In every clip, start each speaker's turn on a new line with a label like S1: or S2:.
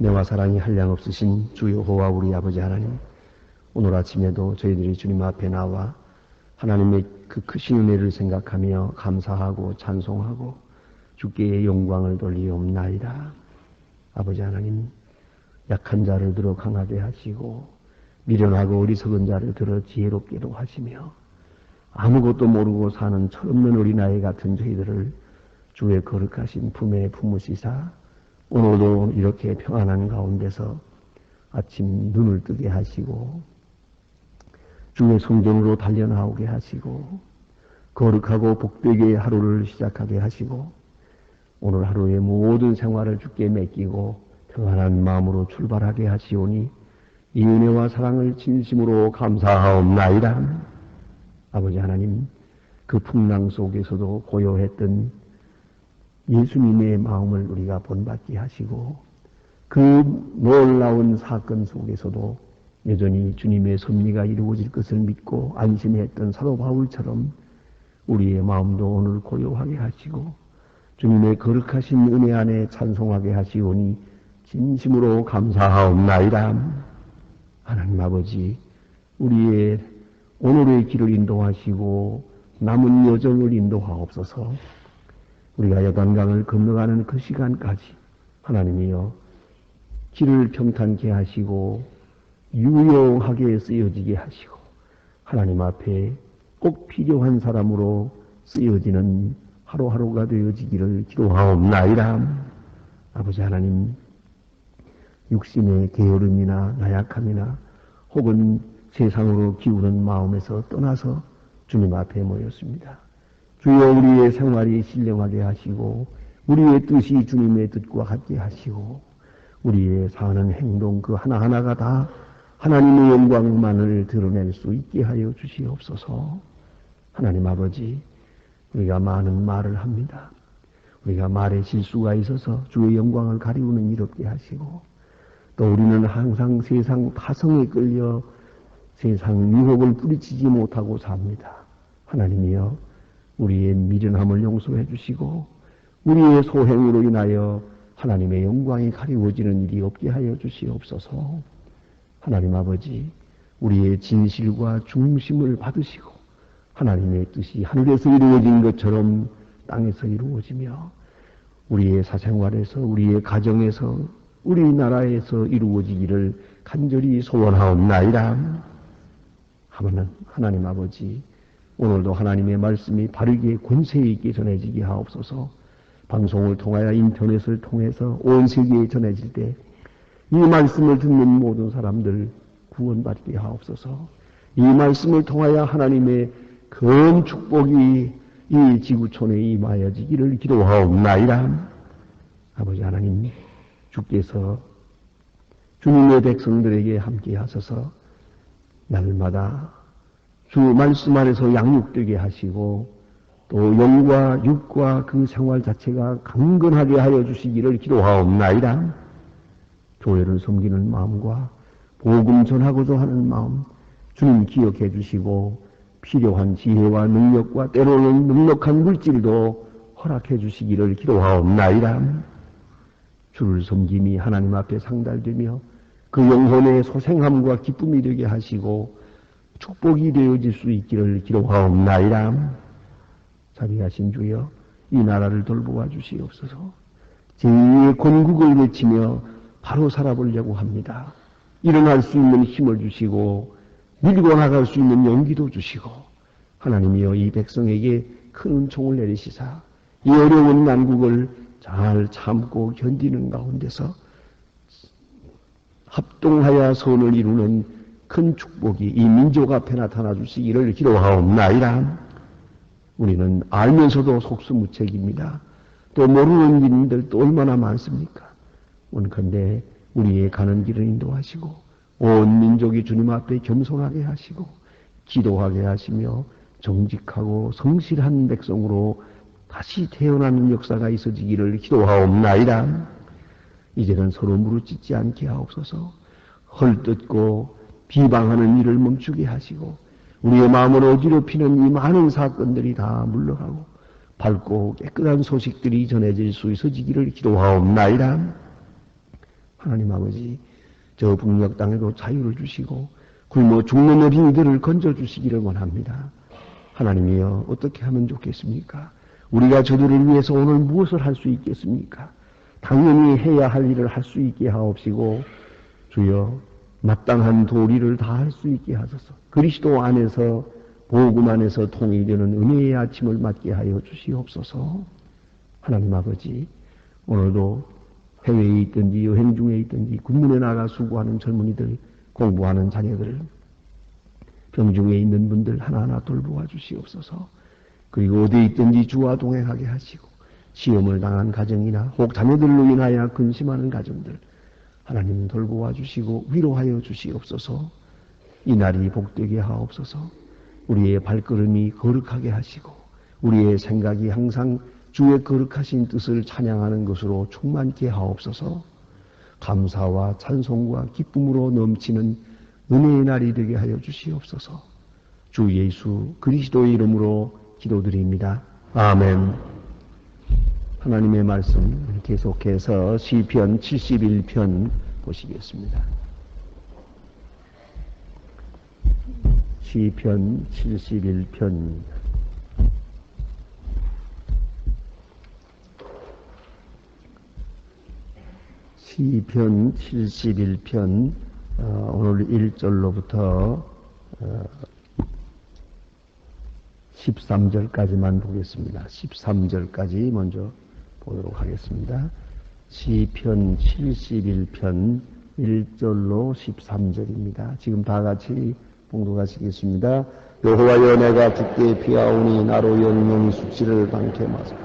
S1: 은혜와 사랑이 한량없으신 주 여호와 우리 아버지 하나님, 오늘 아침에도 저희들이 주님 앞에 나와 하나님의 그 크신 은혜를 생각하며 감사하고 찬송하고 주께 영광을 돌리옵나이다. 아버지 하나님, 약한 자를 들어 강하게 하시고 미련하고 어리석은 자를 들어 지혜롭게도 하시며 아무것도 모르고 사는 철없는 어린아이 같은 저희들을 주의 거룩하신 품에 품으시사 오늘도 이렇게 평안한 가운데서 아침 눈을 뜨게 하시고 주의 성전으로 달려나오게 하시고 거룩하고 복되게 하루를 시작하게 하시고 오늘 하루의 모든 생활을 주께 맡기고 평안한 마음으로 출발하게 하시오니 이 은혜와 사랑을 진심으로 감사하옵나이다. 아버지 하나님, 그 풍랑 속에서도 고요했던 예수님의 마음을 우리가 본받게 하시고 그 놀라운 사건 속에서도 여전히 주님의 섭리가 이루어질 것을 믿고 안심했던 사도 바울처럼 우리의 마음도 오늘 고요하게 하시고 주님의 거룩하신 은혜 안에 찬송하게 하시오니 진심으로 감사하옵나이다. 하나님 아버지, 우리의 오늘의 길을 인도하시고 남은 여정을 인도하옵소서. 우리가 요단강을 건너가는 그 시간까지 하나님이여 길을 평탄케 하시고 유용하게 쓰여지게 하시고 하나님 앞에 꼭 필요한 사람으로 쓰여지는 하루하루가 되어지기를 기도하옵나이다. 아버지 하나님, 육신의 게으름이나 나약함이나 혹은 세상으로 기우는 마음에서 떠나서 주님 앞에 모였습니다. 주여 우리의 생활이 신령하게 하시고 우리의 뜻이 주님의 뜻과 같게 하시고 우리의 사는 행동 그 하나하나가 다 하나님의 영광만을 드러낼 수 있게 하여 주시옵소서. 하나님 아버지, 우리가 많은 말을 합니다. 우리가 말에 실수가 있어서 주의 영광을 가리우는 일 없게 하시고 또 우리는 항상 세상 파성에 끌려 세상 유혹을 뿌리치지 못하고 삽니다. 하나님이여 우리의 미련함을 용서해 주시고 우리의 소행으로 인하여 하나님의 영광이 가리워지는 일이 없게 하여 주시옵소서. 하나님 아버지, 우리의 진실과 중심을 받으시고 하나님의 뜻이 하늘에서 이루어진 것처럼 땅에서 이루어지며 우리의 사생활에서 우리의 가정에서 우리나라에서 이루어지기를 간절히 소원하옵나이다. 하나님 아버지, 오늘도 하나님의 말씀이 바르게 권세 있게 전해지게 하옵소서. 방송을 통하여 인터넷을 통해서 온 세계에 전해질 때 이 말씀을 듣는 모든 사람들 구원받게 하옵소서. 이 말씀을 통하여 하나님의 큰 축복이 이 지구촌에 임하여지기를 기도하옵나이다. 아버지 하나님, 주께서 주님의 백성들에게 함께 하셔서 날마다 주 말씀 안에서 양육되게 하시고 또 영과 육과 그 생활 자체가 강건하게 하여 주시기를 기도하옵나이다. 교회를 섬기는 마음과 복음 전하고자 하는 마음 주님 기억해 주시고 필요한 지혜와 능력과 때로는 넉넉한 물질도 허락해 주시기를 기도하옵나이다. 주를 섬김이 하나님 앞에 상달되며 그 영혼의 소생함과 기쁨이 되게 하시고 축복이 되어질 수 있기를 기도하옵나이다. 자비하신 주여, 이 나라를 돌보아 주시옵소서. 제2의 건국을 외치며 바로 살아보려고 합니다. 일어날 수 있는 힘을 주시고 밀고 나갈 수 있는 용기도 주시고 하나님이여 이 백성에게 큰 은총을 내리시사 이 어려운 난국을 잘 참고 견디는 가운데서 합동하여 선을 이루는 큰 축복이 이 민족 앞에 나타나 주시기를 기도하옵나이다. 우리는 알면서도 속수무책입니다. 또 모르는 일들도 얼마나 많습니까? 원컨대 우리의 가는 길을 인도하시고 온 민족이 주님 앞에 겸손하게 하시고 기도하게 하시며 정직하고 성실한 백성으로 다시 태어나는 역사가 있어지기를 기도하옵나이다. 이제는 서로 무릎짓지 않게 하옵소서. 헐뜯고 비방하는 일을 멈추게 하시고 우리의 마음을 어지럽히는 이 많은 사건들이 다 물러가고 밝고 깨끗한 소식들이 전해질 수 있어지기를 기도하옵나이다. 하나님 아버지, 저 북녘 땅에도 자유를 주시고 굶어 죽는 어린이들을 건져주시기를 원합니다. 하나님이여, 어떻게 하면 좋겠습니까? 우리가 저들을 위해서 오늘 무엇을 할 수 있겠습니까? 당연히 해야 할 일을 할 수 있게 하옵시고, 주여 마땅한 도리를 다 할 수 있게 하소서. 그리스도 안에서, 복음 안에서 통일되는 은혜의 아침을 맞게 하여 주시옵소서. 하나님 아버지, 오늘도 해외에 있든지 여행 중에 있든지 군문에 나가 수고하는 젊은이들, 공부하는 자녀들, 병중에 있는 분들 하나하나 돌보아 주시옵소서. 그리고 어디에 있든지 주와 동행하게 하시고, 시험을 당한 가정이나 혹 자녀들로 인하여 근심하는 가정들 하나님 돌보아 주시고 위로하여 주시옵소서. 이 날이 복되게 하옵소서. 우리의 발걸음이 거룩하게 하시고 우리의 생각이 항상 주의 거룩하신 뜻을 찬양하는 것으로 충만케 하옵소서. 감사와 찬송과 기쁨으로 넘치는 은혜의 날이 되게 하여 주시옵소서. 주 예수 그리스도의 이름으로 기도드립니다. 아멘. 하나님의 말씀 계속해서 시편 71편 보시겠습니다. 시편 71편 시편 71편 오늘 1절로부터 13절까지만 보겠습니다. 13절까지 먼저 보도록 하겠습니다. 시편 71편 1절로 13절입니다. 지금 다 같이 봉독하시겠습니다. 여호와여, 내가 주께 피하오니 나로 영영이 수치를 당케 마소서.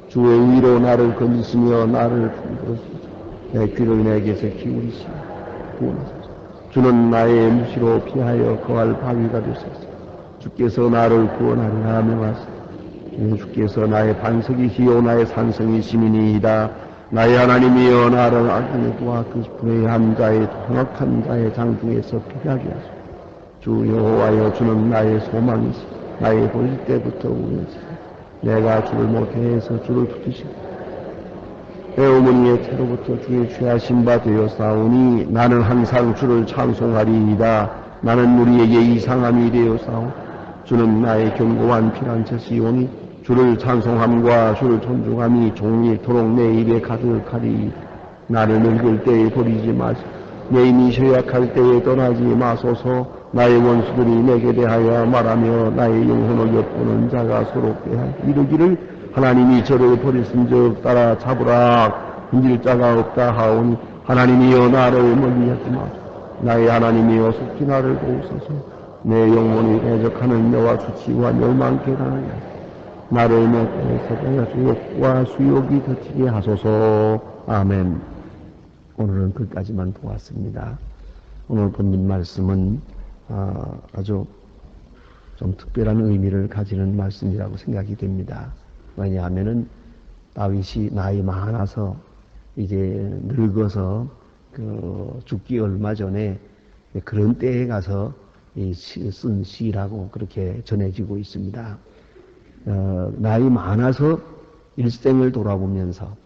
S1: 주의 의로 나를 건지시며 나를 품들으시소서. 내 귀를 내게서 기울이시며 구원하소서. 주는 나의 무시로 피하여 거할 바위가 되소서. 주께서 나를 구원하리라 명하소서. 주께서 나의 반석이시요 나의 산성이시니이다. 나의 하나님이여, 나를 악인의 도와 그 불의한 자의 hon악한 자의 장중에서 피하게 하소서. 주 여호와여, 주는 나의 소망이시오. 나의 볼 때부터 우리시오. 내가 주를 못해서 주를 붙드시고 내 어머니의 태로부터 주의 취하신 바 되어 싸우니 나는 항상 주를 찬송하리이다. 나는 우리에게 이상함이 되어 싸우 주는 나의 견고한 피난처시오니 주를 찬송함과 주를 존중함이 종일토록 내 입에 가득하리. 나를 늙을 때에 버리지 마시고 내 힘이 쇠약할 때에 떠나지 마소서. 나의 원수들이 내게 대하여 말하며 나의 영혼을 엿보는 자가 서럽게 이르기를 하나님이 저를 버리신즉 따라 잡으라. 흔들 자가 없다 하오니 하나님이여, 나를 멀리하지 마소서. 나의 하나님이여, 속히 나를 도우소서. 내 영혼이 대적하는 여와 수치와 멸망케 당하여 나를 못해서 내가 주욕과 수욕이 덧치게 하소서. 아멘. 오늘은 끝까지만 보았습니다. 오늘 본문 말씀은 아주 좀 특별한 의미를 가지는 말씀이라고 생각이 됩니다. 왜냐하면은 다윗이 나이 많아서 이제 늙어서 죽기 얼마 전에 그런 때에 가서 쓴 시라고 그렇게 전해지고 있습니다. 나이 많아서 일생을 돌아보면서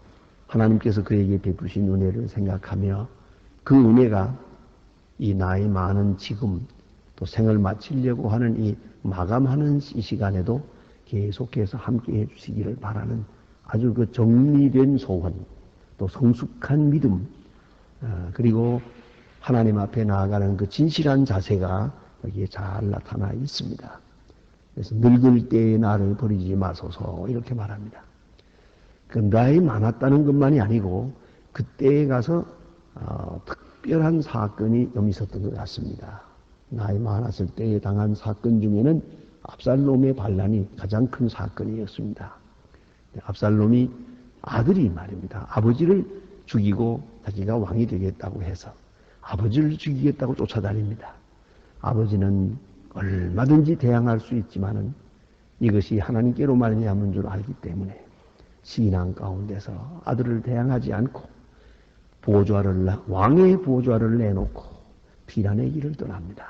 S1: 하나님께서 그에게 베푸신 은혜를 생각하며 그 은혜가 이 나이 많은 지금 또 생을 마치려고 하는 이 마감하는 이 시간에도 계속해서 함께 해주시기를 바라는 아주 그 정리된 소원, 또 성숙한 믿음, 그리고 하나님 앞에 나아가는 그 진실한 자세가 여기에 잘 나타나 있습니다. 그래서 늙을 때에 나를 버리지 마소서 이렇게 말합니다. 그 나이 많았다는 것만이 아니고 그때에 가서 특별한 사건이 좀 있었던 것 같습니다. 나이 많았을 때에 당한 사건 중에는 압살롬의 반란이 가장 큰 사건이었습니다. 압살롬이 아들이 말입니다. 아버지를 죽이고 자기가 왕이 되겠다고 해서 아버지를 죽이겠다고 쫓아다닙니다. 아버지는 얼마든지 대항할 수 있지만은 이것이 하나님께로 말미암은 줄 알기 때문에 신앙 가운데서 아들을 대항하지 않고 왕의 보좌를 내놓고 비난의 길을 떠납니다.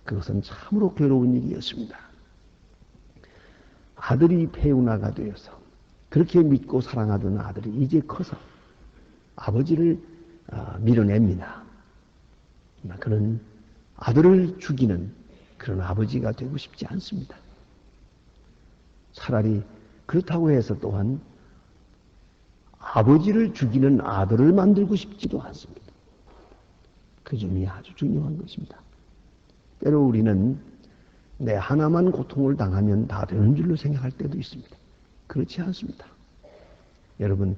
S1: 그것은 참으로 괴로운 일이었습니다. 아들이 폐운하가 되어서 그렇게 믿고 사랑하던 아들이 이제 커서 아버지를 밀어냅니다. 그는 아들을 죽이는 그런 아버지가 되고 싶지 않습니다. 차라리 그렇다고 해서 또한 아버지를 죽이는 아들을 만들고 싶지도 않습니다. 그 점이 아주 중요한 것입니다. 때로 우리는 내 하나만 고통을 당하면 다 되는 줄로 생각할 때도 있습니다. 그렇지 않습니다. 여러분,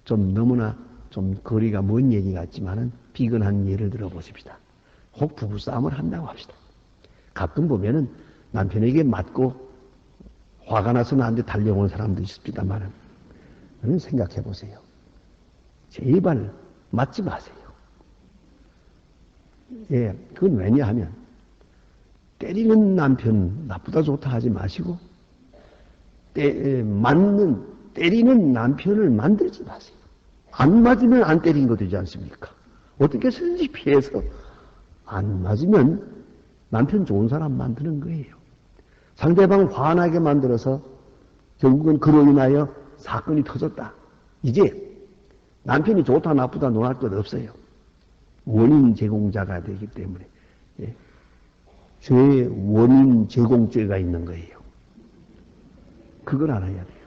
S1: 좀 너무나 좀 거리가 먼 얘기 같지만은 비근한 예를 들어보십시다. 혹 부부싸움을 한다고 합시다. 가끔 보면은 남편에게 맞고 화가 나서 나한테 달려오는 사람도 있습니다만은 여러분 생각해 보세요. 제발 맞지 마세요. 예, 그건 왜냐하면 때리는 남편 나쁘다 좋다 하지 마시고 때리는 남편을 만들지 마세요. 안 맞으면 안 때린 거 되지 않습니까? 어떻게 해서든지 피해서 안 맞으면 남편 좋은 사람 만드는 거예요. 상대방 화나게 만들어서 결국은 그로 인하여 사건이 터졌다. 이제 남편이 좋다 나쁘다 논할 것 없어요. 원인 제공자가 되기 때문에 죄의 원인 제공죄가 있는 거예요. 그걸 알아야 돼요.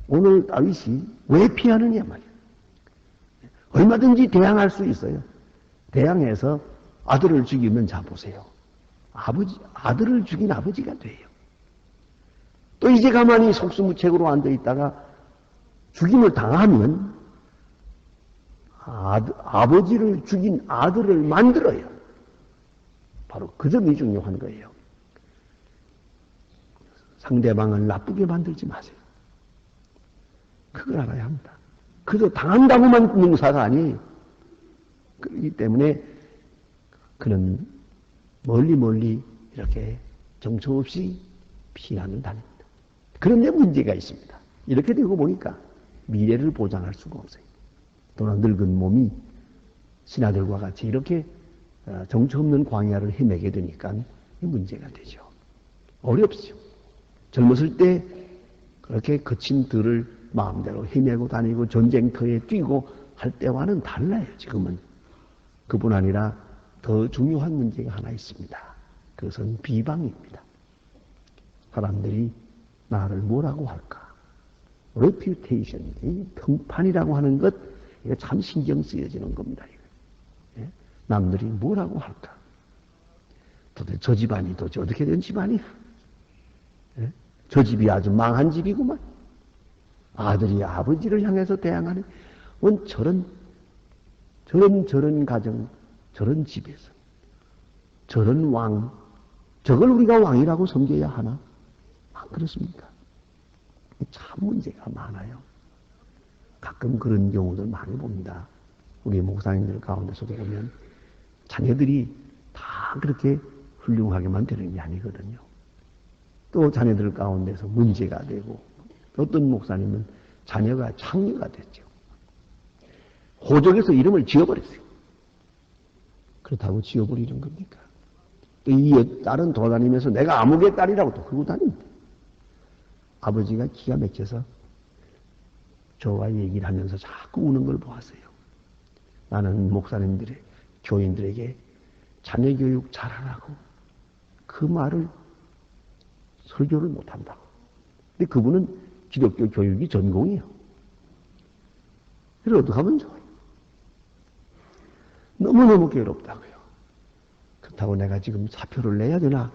S1: 오늘 다윗이 왜 피하느냐 말이에요. 얼마든지 대항할 수 있어요. 대항해서 아들을 죽이면 자 보세요. 아들을 죽인 아버지가 돼요. 또 이제 가만히 속수무책으로 앉아 있다가 죽임을 당하면 아버지를 죽인 아들을 만들어요. 바로 그 점이 중요한 거예요. 상대방을 나쁘게 만들지 마세요. 그걸 알아야 합니다. 그저 당한다고만 능사가 아니에요. 그렇기 때문에 그는 멀리 이렇게 정처없이 피하는 다닙니다. 그런데 문제가 있습니다. 이렇게 되고 보니까 미래를 보장할 수가 없어요. 또나 늙은 몸이 신하들과 같이 이렇게 정처 없는 광야를 헤매게 되니까 문제가 되죠. 어렵죠. 젊었을 때 그렇게 거친 들을 마음대로 헤매고 다니고 전쟁터에 뛰고 할 때와는 달라요. 지금은. 그뿐 아니라 더 중요한 문제가 하나 있습니다. 그것은 비방입니다. 사람들이 나를 뭐라고 할까? reputation, 이 평판이라고 하는 것, 이거 참 신경 쓰여지는 겁니다. 예? 남들이 뭐라고 할까? 도대체 저 집안이 도대체 어떻게 된 집안이야? 예? 저 집이 아주 망한 집이구만. 아들이 아버지를 향해서 대항하는 원 저런 가정, 저런 집에서 저런 왕, 저걸 우리가 왕이라고 섬겨야 하나? 안 그렇습니까? 참 문제가 많아요. 가끔 그런 경우들 많이 봅니다. 우리 목사님들 가운데서도 보면 자녀들이 다 그렇게 훌륭하게만 되는 게 아니거든요. 또 자녀들 가운데서 문제가 되고 어떤 목사님은 자녀가 창녀가 됐죠. 호적에서 이름을 지어버렸어요. 그렇다고 지어버리는 겁니까? 또 이 딸은 돌아다니면서 내가 아무개 딸이라고 또 그러고 다닙니다. 아버지가 기가 막혀서 저와 얘기를 하면서 자꾸 우는 걸 보았어요. 나는 목사님들의 교인들에게 자녀 교육 잘하라고 그 말을 설교를 못한다고. 근데 그분은 기독교 교육이 전공이에요. 그래서 어떻게 하면 좋아요? 너무너무 괴롭다고요. 그렇다고 내가 지금 사표를 내야 되나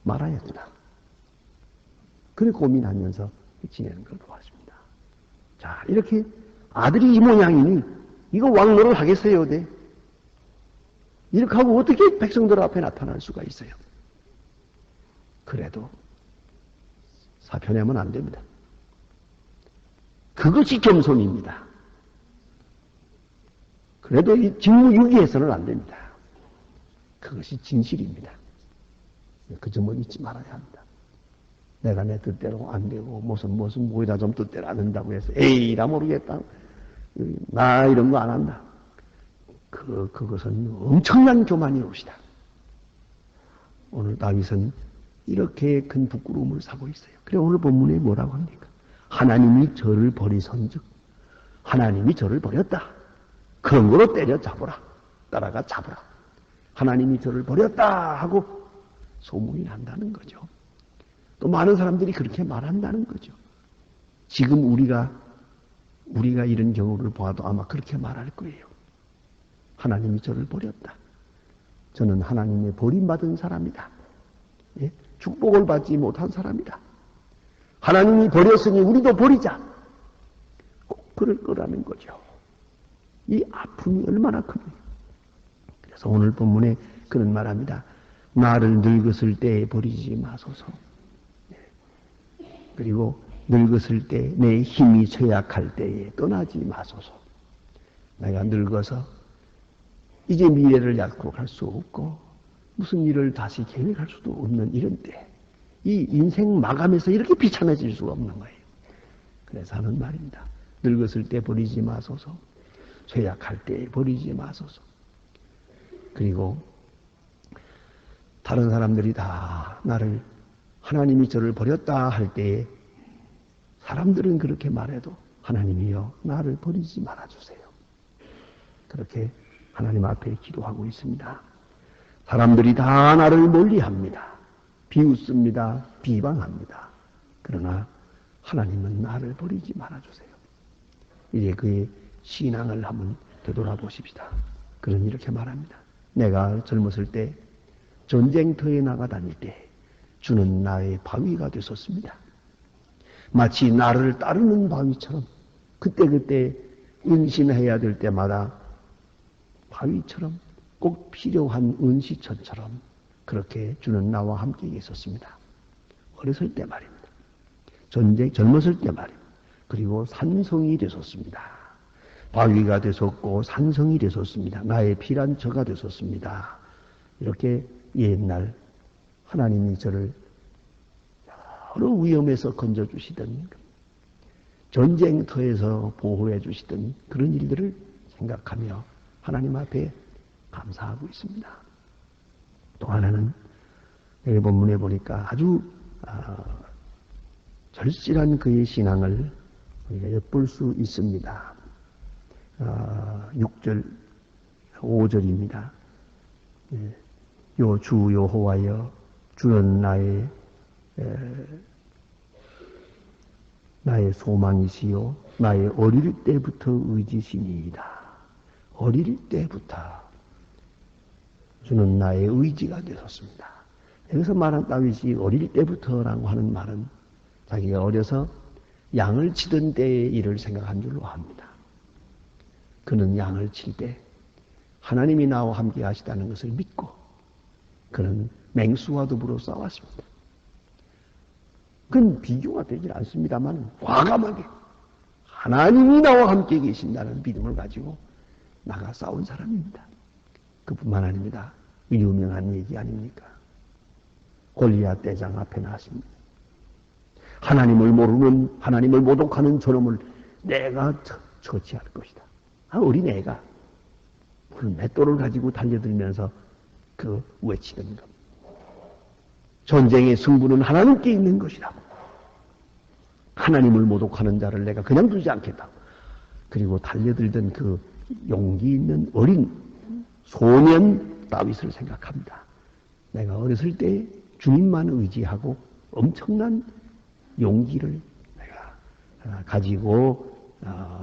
S1: 말아야 되나 그래 고민하면서 지내는 걸 보았습니다. 자, 이렇게 아들이 이 모양이니 이거 왕노를 하겠어요? 네? 이렇게 하고 어떻게 백성들 앞에 나타날 수가 있어요? 그래도 사표 내면 안 됩니다. 그것이 겸손입니다. 그래도 이 직무유기해서는 안 됩니다. 그것이 진실입니다. 그 점을 잊지 말아야 합니다. 내가 내 뜻대로 안 되고 무슨 뭐이다 좀 뜻대로 안 된다고 해서 에이라 모르겠다. 나 이런 거 안 한다. 그것은 엄청난 교만이 옵시다. 오늘 다윗은 이렇게 큰 부끄러움을 사고 있어요. 그래 오늘 본문에 뭐라고 합니까? 하나님이 저를 버리선즉 하나님이 저를 버렸다. 그런 거로 때려잡으라. 따라가 잡으라. 하나님이 저를 버렸다 하고 소문이 난다는 거죠. 또 많은 사람들이 그렇게 말한다는 거죠. 지금 우리가 이런 경우를 보아도 아마 그렇게 말할 거예요. 하나님이 저를 버렸다. 저는 하나님의 버림받은 사람이다. 예? 축복을 받지 못한 사람이다. 하나님이 버렸으니 우리도 버리자. 꼭 그럴 거라는 거죠. 이 아픔이 얼마나 큽니까? 그래서 오늘 본문에 그런 말합니다. 나를 늙었을 때에 버리지 마소서. 그리고 늙었을 때 내 힘이 처약할 때에 떠나지 마소서. 내가 늙어서 이제 미래를 약속할 수 없고 무슨 일을 다시 계획할 수도 없는 이런 때 이 인생 마감에서 이렇게 비참해질 수가 없는 거예요. 그래서 하는 말입니다. 늙었을 때 버리지 마소서. 쇠약할 때 버리지 마소서. 그리고 다른 사람들이 다 나를 하나님이 저를 버렸다 할 때에 사람들은 그렇게 말해도 하나님이여 나를 버리지 말아주세요. 그렇게 하나님 앞에 기도하고 있습니다. 사람들이 다 나를 멀리합니다. 비웃습니다. 비방합니다. 그러나 하나님은 나를 버리지 말아주세요. 이제 그의 신앙을 한번 되돌아보십시다. 그는 이렇게 말합니다. 내가 젊었을 때 전쟁터에 나가 다닐 때 주는 나의 바위가 되셨습니다. 마치 나를 따르는 바위처럼 그때그때 은신해야 될 때마다 바위처럼 꼭 필요한 은시처처럼 그렇게 주는 나와 함께 있었습니다. 어렸을 때 말입니다. 젊었을 때 말입니다. 그리고 산성이 되셨습니다. 바위가 되셨고 산성이 되셨습니다. 나의 피난처가 되셨습니다. 이렇게 옛날 하나님이 저를 여러 위험에서 건져주시던 전쟁터에서 보호해 주시던 그런 일들을 생각하며 하나님 앞에 감사하고 있습니다. 또 하나는 여기 본문에 보니까 아주 절실한 그의 신앙을 우리가 엿볼 수 있습니다. 6절, 5절입니다. 요 주 여호와여 주는 나의 소망이시요 나의 어릴 때부터 의지시니이다. 어릴 때부터 주는 나의 의지가 되었습니다. 여기서 말한 다윗이 어릴 때부터라고 하는 말은 자기가 어려서 양을 치던 때의 일을 생각한 줄로 압니다. 그는 양을 칠 때 하나님이 나와 함께 하시다는 것을 믿고 그는 맹수와 더불어 싸웠습니다. 그건 비교가 되질 않습니다만 과감하게 하나님이 나와 함께 계신다는 믿음을 가지고 나가 싸운 사람입니다. 그뿐만 아닙니다. 유명한 얘기 아닙니까? 골리앗 대장 앞에 나왔습니다. 하나님을 모르는, 하나님을 모독하는 저놈을 내가 처치할 것이다. 어린애가 무슨 맷돌을 가지고 달려들면서 그 외치는 겁니다. 전쟁의 승부는 하나님께 있는 것이다. 하나님을 모독하는 자를 내가 그냥 두지 않겠다. 그리고 달려들던 그 용기 있는 어린 소년 다윗을 생각합니다. 내가 어렸을 때 주님만 의지하고 엄청난 용기를 내가 가지고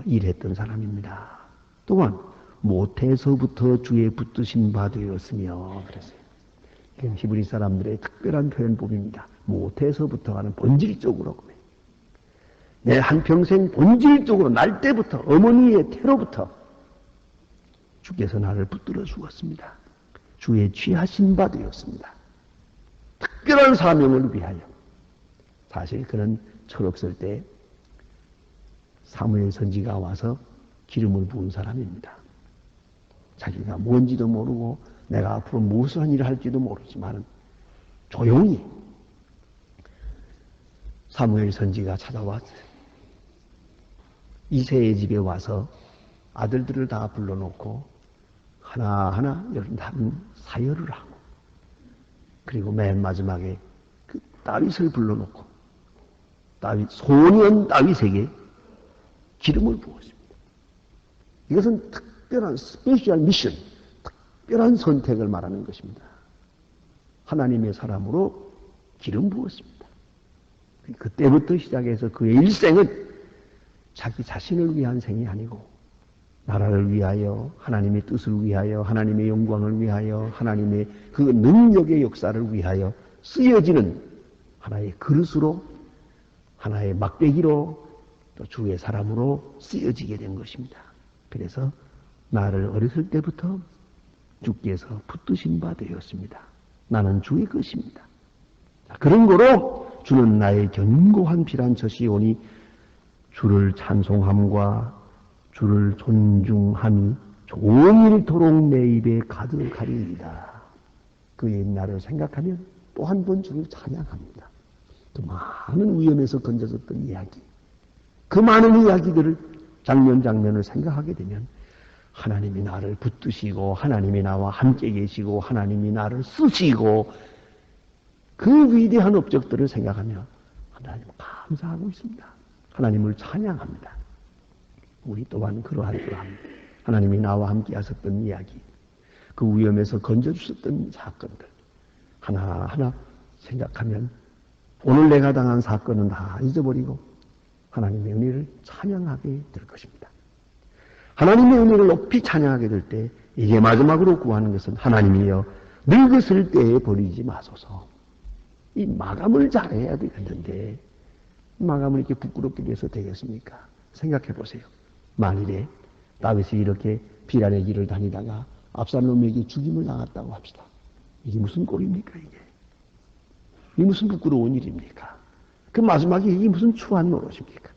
S1: 일했던 사람입니다. 또한 모태에서부터 주의 붙드신 바 되었으며 그랬어요. 히브리 사람들의 특별한 표현법입니다. 모태에서부터 하는 본질적으로 내 한평생 본질적으로 날 때부터 어머니의 태로부터 주께서 나를 붙들어 주었습니다. 주의 취하신 바 되었습니다. 특별한 사명을 위하여. 사실 그는 철없을 때 사무엘 선지가 와서 기름을 부은 사람입니다. 자기가 뭔지도 모르고 내가 앞으로 무슨 일을 할지도 모르지만 조용히 사무엘 선지가 찾아왔어요. 이새의 집에 와서 아들들을 다 불러놓고 하나하나 사열을 하고 그리고 맨 마지막에 그 다윗을 불러놓고 소년 다윗에게 기름을 부었습니다. 이것은 특별한 스페셜 미션, 특별한 선택을 말하는 것입니다. 하나님의 사람으로 기름 부었습니다. 그때부터 시작해서 그의 일생은 자기 자신을 위한 생이 아니고 나라를 위하여, 하나님의 뜻을 위하여, 하나님의 영광을 위하여, 하나님의 그 능력의 역사를 위하여 쓰여지는 하나의 그릇으로, 하나의 막대기로, 또 주의 사람으로 쓰여지게 된 것입니다. 그래서 나를 어렸을 때부터 주께서 붙드신 바 되었습니다. 나는 주의 것입니다. 그런 거로 주는 나의 견고한 피란 젖이오니 주를 찬송함과 주를 존중함이 종일토록 내 입에 가득하리이다. 그 옛날을 생각하면 또 한 번 주를 찬양합니다. 그 많은 위험에서 건져졌던 이야기, 그 많은 이야기들을 장면을 생각하게 되면 하나님이 나를 붙드시고 하나님이 나와 함께 계시고 하나님이 나를 쓰시고 그 위대한 업적들을 생각하며 하나님 감사하고 있습니다. 하나님을 찬양합니다. 우리 또한 그러할 줄 압니다. 하나님이 나와 함께 하셨던 이야기, 그 위험에서 건져주셨던 사건들 하나하나 생각하면 오늘 내가 당한 사건은 다 잊어버리고 하나님의 은혜를 찬양하게 될 것입니다. 하나님의 은혜를 높이 찬양하게 될 때 이제 마지막으로 구하는 것은 하나님이여 늙었을 때에 버리지 마소서. 이 마감을 잘해야 되겠는데 마감을 이렇게 부끄럽게 해서 되겠습니까? 생각해 보세요. 만일에 다윗이 이렇게 비란의 길을 다니다가 압살롬에게 죽임을 당했다고 합시다. 이게 무슨 꼴입니까 이게? 이게 무슨 부끄러운 일입니까? 그 마지막에 이게 무슨 추한 노릇입니까?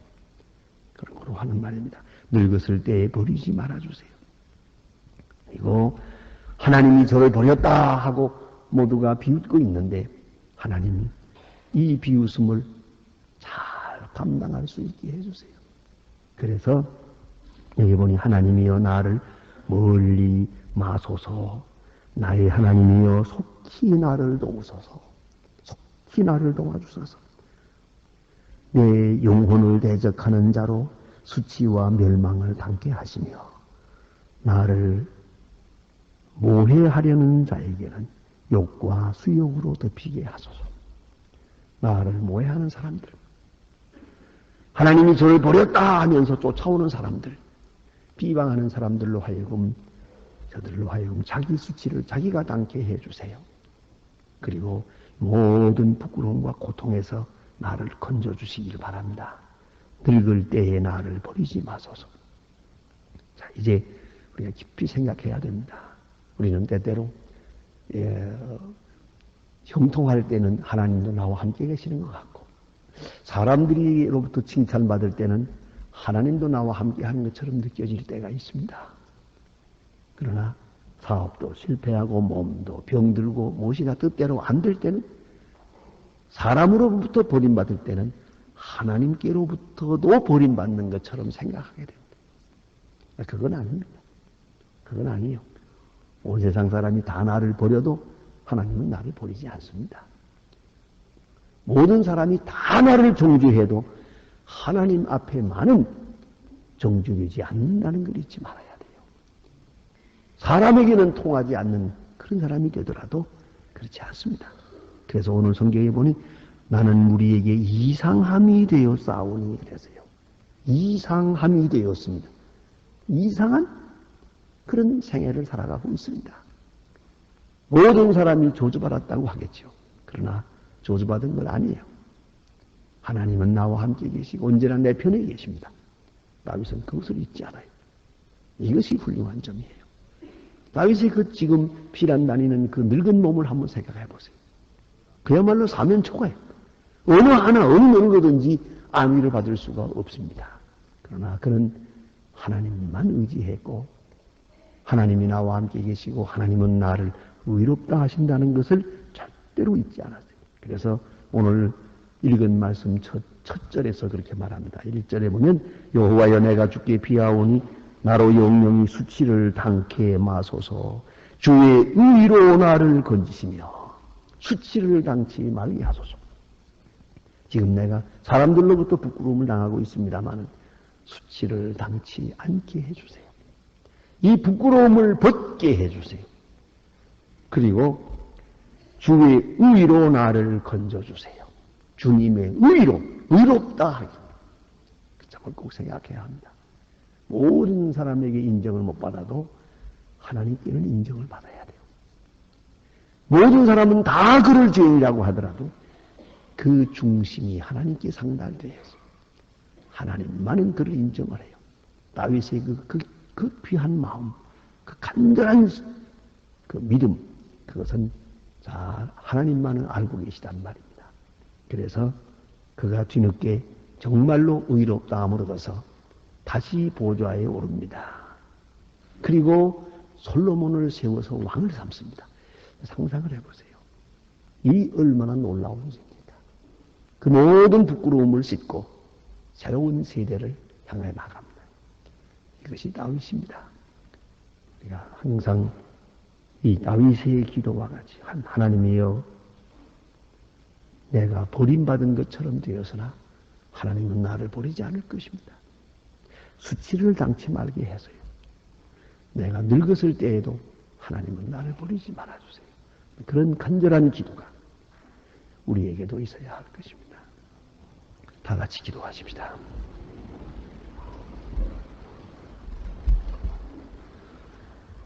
S1: 그런 거로 하는 말입니다. 늙었을 때에 버리지 말아주세요. 그리고 하나님이 저를 버렸다 하고 모두가 비웃고 있는데 하나님이 이 비웃음을 잘 감당할 수 있게 해주세요. 그래서 여기 보니 하나님이여 나를 멀리 마소서. 나의 하나님이여 속히 나를 도우소서. 속히 나를 도와주소서. 내 영혼을 대적하는 자로 수치와 멸망을 당케 하시며 나를 모해하려는 자에게는 욕과 수욕으로 덮이게 하소서. 나를 모해하는 사람들, 하나님이 저를 버렸다 하면서 쫓아오는 사람들, 비방하는 사람들로 하여금 저들로 하여금 자기 수치를 자기가 당케 해주세요. 그리고 모든 부끄러움과 고통에서 나를 건져주시길 바랍니다. 늙을 때에 나를 버리지 마소서. 자, 이제 우리가 깊이 생각해야 됩니다. 우리는 때때로 형통할 때는 하나님도 나와 함께 계시는 것 같고 사람들로부터 칭찬받을 때는 하나님도 나와 함께 하는 것처럼 느껴질 때가 있습니다. 그러나 사업도 실패하고 몸도 병들고 무엇이나 뜻대로 안 될 때는 사람으로부터 버림받을 때는 하나님께로부터도 버림받는 것처럼 생각하게 됩니다. 그건 아닙니다. 그건 아니에요. 온 세상 사람이 다 나를 버려도 하나님은 나를 버리지 않습니다. 모든 사람이 다 나를 정죄해도 하나님 앞에만은 정죄되지 않는다는 걸 잊지 말아야 돼요. 사람에게는 통하지 않는 그런 사람이 되더라도 그렇지 않습니다. 그래서 오늘 성경에 보니 나는 무리에게 이상함이 되어 싸우니 그래서요. 이상함이 되었습니다. 이상한 그런 생애를 살아가고 있습니다. 모든 사람이 저주받았다고 하겠죠. 그러나 저주받은 건 아니에요. 하나님은 나와 함께 계시고 언제나 내 편에 계십니다. 다윗은 그것을 잊지 않아요. 이것이 훌륭한 점이에요. 다윗이 그 지금 피란 다니는 그 늙은 몸을 한번 생각해 보세요. 그야말로 사면초가예요. 어느 거든지 안위를 받을 수가 없습니다. 그러나 그는 하나님만 의지했고 하나님이 나와 함께 계시고 하나님은 나를 의롭다 하신다는 것을 절대로 잊지 않았어요. 그래서 오늘 읽은 말씀 첫 절에서 그렇게 말합니다. 1절에 보면 여호와여 내가 주께 비하오니 나로 영영이 수치를 당케 마소서. 주의 의로 나를 건지시며 수치를 당치 말게 하소서. 지금 내가 사람들로부터 부끄러움을 당하고 있습니다만 수치를 당치 않게 해주세요. 이 부끄러움을 벗게 해주세요. 그리고 주의 의로 나를 건져주세요. 주님의 의로, 의롭다 하기. 그 점을 꼭 생각해야 합니다. 모든 사람에게 인정을 못 받아도 하나님께는 인정을 받아야 돼요. 모든 사람은 다 그를 죄인이라고 하더라도 그 중심이 하나님께 상달돼야지. 하나님만은 그를 인정을 해요. 다윗의 그 귀한 마음, 그 간절한 그 믿음, 그것은 자, 하나님만은 알고 계시단 말입니다. 그래서 그가 뒤늦게 정말로 의롭다함을 얻어서 다시 보좌에 오릅니다. 그리고 솔로몬을 세워서 왕을 삼습니다. 상상을 해보세요. 이 얼마나 놀라운 일입니까? 그 모든 부끄러움을 씻고 새로운 세대를 향해 나갑니다. 이것이 다윗입니다. 우리가 항상 이 다윗의 기도와 같이 하나님이여 내가 버림받은 것처럼 되어서나 하나님은 나를 버리지 않을 것입니다. 수치를 당치 말게 해서요. 내가 늙었을 때에도 하나님은 나를 버리지 말아주세요. 그런 간절한 기도가 우리에게도 있어야 할 것입니다. 다 같이 기도하십시다.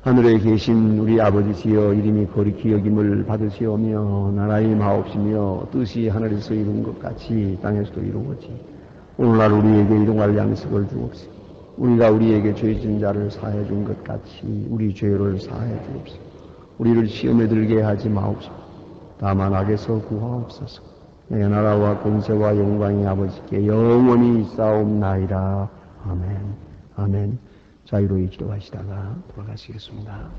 S1: 하늘에 계신 우리 아버지시여 이름이 거룩히 여김을 받으시오며 나라의 마옵시며 뜻이 하늘에서 이룬 것 같이 땅에서도 이루어지 오늘날 우리에게 일용할 양식을 주옵시고 우리가 우리에게 죄 지은 자를 사해 준 것 같이 우리 죄를 사해 주옵시고 우리를 시험에 들게 하지 마옵시고 다만 악에서 구하옵소서. 내 나라와 권세와 영광이 아버지께 영원히 있사옵나이다. 아멘. 아멘. 자유로이 기도하시다가 돌아가시겠습니다.